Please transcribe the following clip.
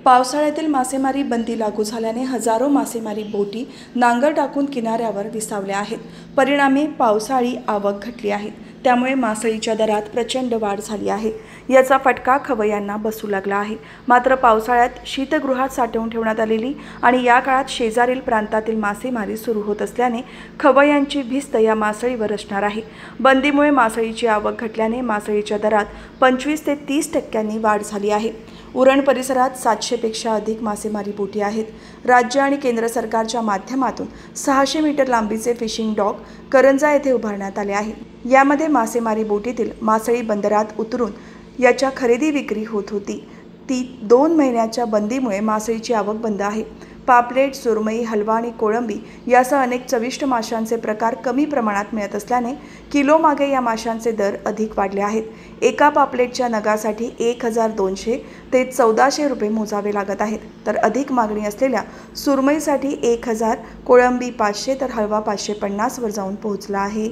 पावसाळ्यातील मासेमारी बंदी लागू झाल्याने हजारो मासेमारी बोटी नांगर टाकून किनाऱ्यावर विसावल्या आहेत। परिणामी पावसाळी आवक घटली आहे। त्यामुळे मासळीच्या दरात प्रचंड वाढ झाली आहे। याचा फटका खवय्यांना बसू लागला आहे। मात्र पावसाळ्यात शीतगृहात साठवून ठेवण्यात आलेली आणि या काळात शेजारील प्रांतातील मासेमारी सुरू होत असल्याने खवय्यांची भिस्त या मासळीवर असणार आहे। बंदीमुळे मासळीची आवक घटल्याने मासळीच्या दरात 25 ते 30% वाढ झाली आहे। उरण परिसरात 700 पेक्षा अधिक मासेमारी बोटी आहेत। राज्य आणि केंद्र सरकारच्या माध्यमातून 600 मीटर लांबीचे फिशिंग डॉक करंजा येथे उभारण्यात आले आहे। यामध्ये मासेमारी बोटीतील मासळी बंदरात उतरून याच्या खरेदी विक्री होत होती। ती 2 महिन्याच्या बंदीमुळे मासळीची आवक बंद आहे। पापलेट, सुरमई, हलवा आणि कोळंबी यासह अनेक चविष्ट माशांचे प्रकार कमी प्रमाणात मिळत असल्याने किलो मागे या माशांचे दर अधिक वाढले आहेत। एका पापलेटच्या नगासाठी 1200 ते 1400 रुपये मोजावे लागत आहेत। तर अधिक मागणी असलेल्या सुरमईसाठी 1000, कोळंबी 500 तर हलवा 550 वर जाऊन पोहोचला आहे।